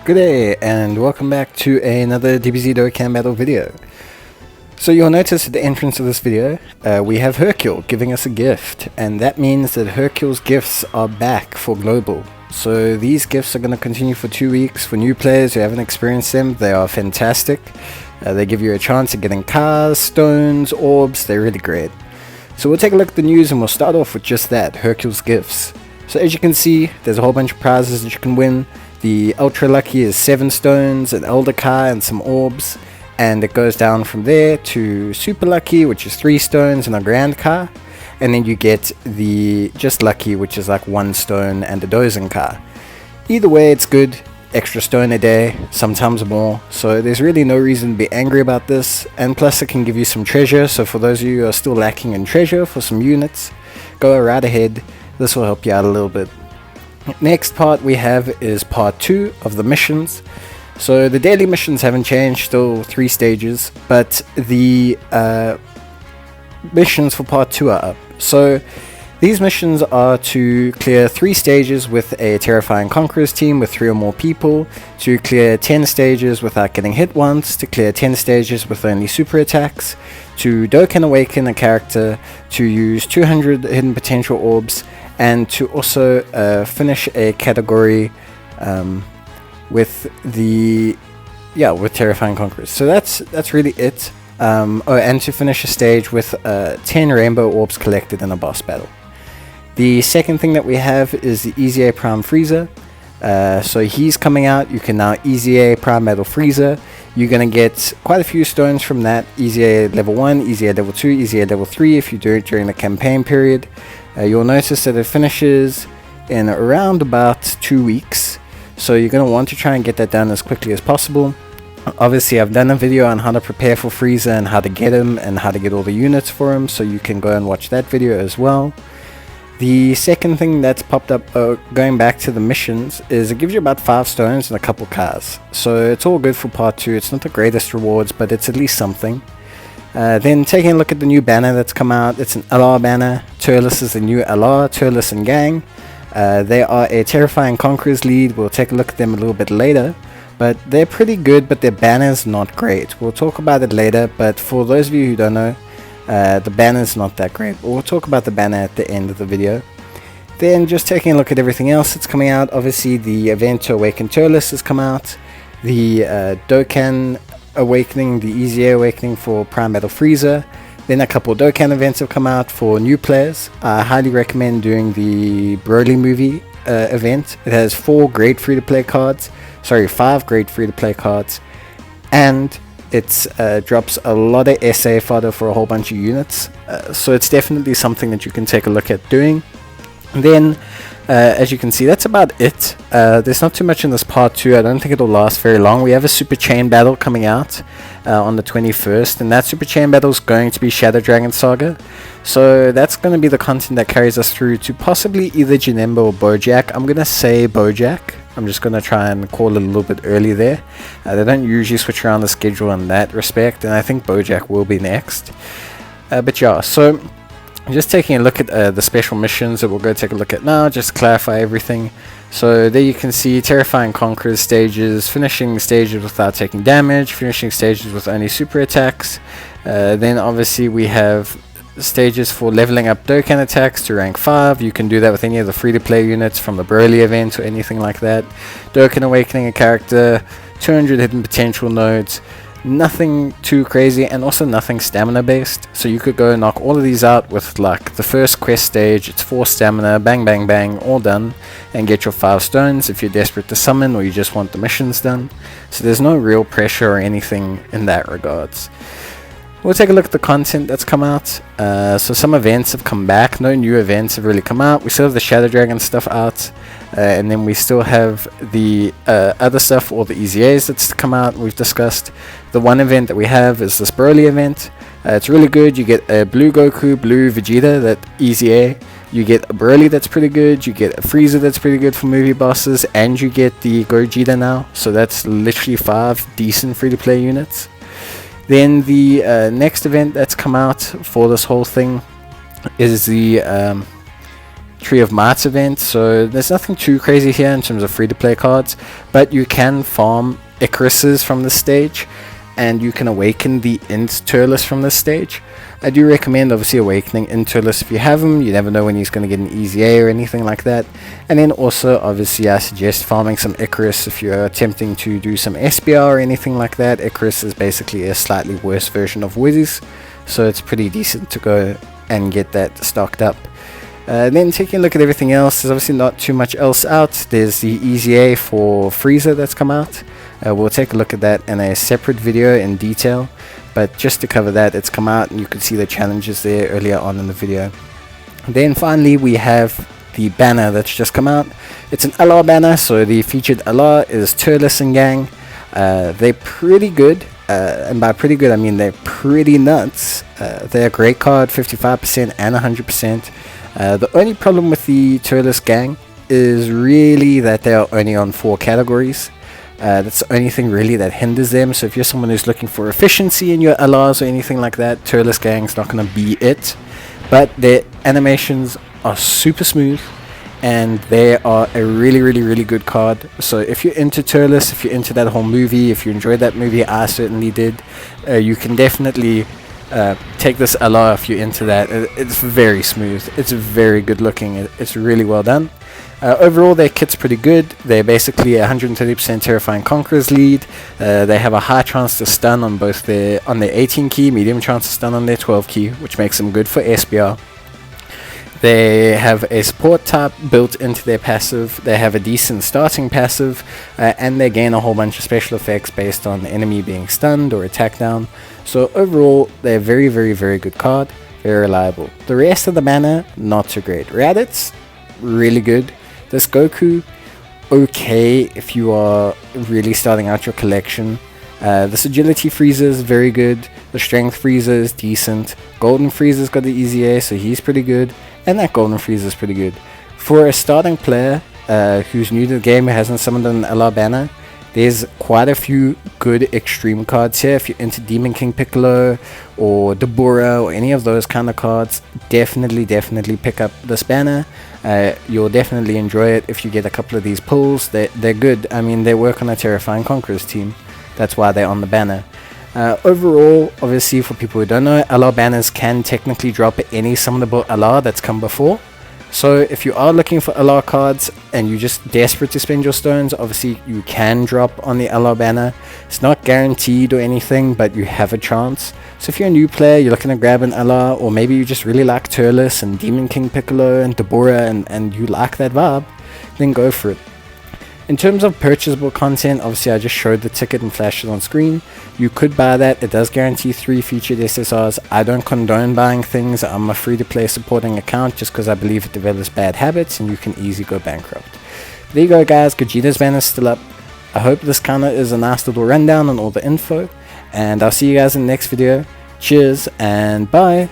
Good day, and welcome back to another DBZ Dokkan battle video. So you'll notice at the entrance of this video, we have Hercule giving us a gift, and that means that Hercule's gifts are back for global. So these gifts are going to continue for 2 weeks. For new players who haven't experienced them, they are fantastic. They give you a chance at getting cars, stones, orbs. They're really great. So we'll take a look at the news, and we'll start off with just that, Hercule's gifts. So as you can see, there's a whole bunch of prizes that you can win. The ultra lucky is 7 stones, an elder car, and some orbs, and it goes down from there to super lucky, which is 3 stones and a grand car, and then you get the just lucky, which is like 1 stone and a dozing car. Either way, it's good. Extra stone a day, sometimes more, so there's really no reason to be angry about this. And plus it can give you some treasure, so for those of you who are still lacking in treasure for some units, go right ahead. This will help you out a little bit. Next part we have is part 2 of the missions. So the daily missions haven't changed, still 3 stages, but the missions for part 2 are up. So these missions are to clear 3 stages with a Terrifying Conquerors team with 3 or more people, to clear 10 stages without getting hit once, to clear 10 stages with only super attacks, to Dokkan Awaken a character, to use 200 hidden potential orbs, and to also finish a category with Terrifying Conquerors. So that's really it. And to finish a stage with 10 rainbow orbs collected in a boss battle. The second thing that we have is the Easy A Prime Frieza. So he's coming out. You can now Easy A Prime Battle Frieza. You're going to get quite a few stones from that. Easy A level 1, Easy A level 2, Easy A level 3 if you do it during the campaign period. You'll notice that it finishes in around about 2 weeks. So you're going to want to try and get that done as quickly as possible. Obviously I've done a video on how to prepare for Frieza and how to get him and how to get all the units for him, so you can go and watch that video as well. The second thing that's popped up going back to the missions is it gives you about 5 stones and a couple cars. So it's all good for part 2. It's not the greatest rewards, but it's at least something. Then taking a look at the new banner that's come out, it's an LR banner. Turles is the new LR, Turles and gang. They are a Terrifying Conquerors lead. We'll take a look at them a little bit later. But they're pretty good, but their banner's not great. We'll talk about it later, but for those of you who don't know, the banner's not that great. But we'll talk about the banner at the end of the video. Then just taking a look at everything else that's coming out. Obviously the event to awaken Turles has come out. The Dokkan Awakening, the Easy A Awakening for Prime Battle Frieza. Then a couple Dokkan events have come out for new players. I highly recommend doing the Broly movie event. It has 4 great free-to-play cards. Sorry, 5 great free-to-play cards. And it drops a lot of SA fodder for a whole bunch of units. So it's definitely something that you can take a look at doing. And then, as you can see, that's about it. There's not too much in this part 2. I don't think it'll last very long. We have a Super Chain Battle coming out on the 21st, and that Super Chain Battle is going to be Shadow Dragon Saga. So that's going to be the content that carries us through to possibly either Janemba or Bojack. I'm going to say Bojack. I'm just going to try and call it a little bit early there. They don't usually switch around the schedule in that respect, and I think Bojack will be next. But yeah, so just taking a look at the special missions that we'll go take a look at now, just to clarify everything. So there you can see Terrifying Conquerors stages, finishing stages without taking damage, finishing stages with only super attacks. Then obviously we have stages for leveling up Dokkan attacks to rank 5. You can do that with any of the free-to-play units from the Broly event or anything like that. Dokkan Awakening a character, 200 hidden potential nodes. Nothing too crazy, and also nothing stamina based, so you could go and knock all of these out with like the first quest stage. It's 4 stamina, bang bang bang, all done, and get your 5 stones if you're desperate to summon or you just want the missions done. So there's no real pressure or anything in that regards. We'll take a look at the content that's come out. So some events have come back. No new events have really come out. We still have the Shadow Dragon stuff out. And then we still have the other stuff, all the Easy A's that's come out. We've discussed. The one event that we have is this Broly event. It's really good. You get a blue Goku, blue Vegeta, that Easy A. You get a Broly that's pretty good. You get a Frieza that's pretty good for movie bosses. And you get the Gogeta now. So that's literally 5 decent free-to-play units. Then the next event that's come out for this whole thing is the Tree of Might event, so there's nothing too crazy here in terms of free-to-play cards, but you can farm Icaruses from this stage, and you can awaken the Int Turles from this stage. I do recommend obviously awakening Int Turles if you have him. You never know when he's going to get an easy A or anything like that. And then also obviously I suggest farming some Icarus if you're attempting to do some SBR or anything like that. Icarus is basically a slightly worse version of Wiz, so it's pretty decent to go and get that stocked up. Then taking a look at everything else, there's obviously not too much else out. There's the Easy A for Frieza that's come out. We'll take a look at that in a separate video in detail, but just to cover that, it's come out and you could see the challenges there earlier on in the video. Then finally we have the banner that's just come out. It's an LR banner, so the featured LR is Turles and gang. They're pretty good, and by pretty good I mean they're pretty nuts. They're a great card, 55% and 100%. The only problem with the Turles gang is really that they are only on 4 categories. That's the only thing really that hinders them. So if you're someone who's looking for efficiency in your LRs or anything like that, Turles gang's not going to be it. But their animations are super smooth, and they are a really good card. So if you're into Turles, if you're into that whole movie, if you enjoyed that movie, I certainly did, you can definitely take this LR if you're into that. It's very smooth, it's very good looking, it's really well done. Overall their kit's pretty good. They're basically 130% Terrifying Conqueror's lead. They have a high chance to stun on both their 18 key, medium chance to stun on their 12 key, which makes them good for SBR. They have a support type built into their passive. They have a decent starting passive, and they gain a whole bunch of special effects based on the enemy being stunned or attacked down. So overall, they're a very good card, very reliable. The rest of the banner, not so great. Raditz, really good. This Goku, okay if you are really starting out your collection. This Agility Frieza is very good. The Strength Frieza is decent. Golden Frieza's got the Easy A, so he's pretty good. And that Golden Frieza is pretty good. For a starting player who's new to the game, who hasn't summoned an LR banner, there's quite a few good extreme cards here. If you're into Demon King Piccolo or Dabura or any of those kind of cards, definitely pick up this banner. You'll definitely enjoy it if you get a couple of these pulls. They're good. I mean, they work on a Terrifying Conquerors team. That's why they're on the banner. Overall, obviously for people who don't know, LR banners can technically drop any summonable LR that's come before. So if you are looking for LR cards and you're just desperate to spend your stones, obviously you can drop on the LR banner. It's not guaranteed or anything, but you have a chance. So if you're a new player, you're looking to grab an LR, or maybe you just really like Turles and Demon King Piccolo and Dabura and you like that vibe, then go for it. In terms of purchasable content, obviously I just showed the ticket and flashed it on screen. You could buy that. It does guarantee 3 featured SSRs. I don't condone buying things. I'm a free-to-play supporting account just because I believe it develops bad habits and you can easily go bankrupt. There you go guys, Gogeta's banner is still up. I hope this kind of is a nice little rundown on all the info, and I'll see you guys in the next video. Cheers and bye.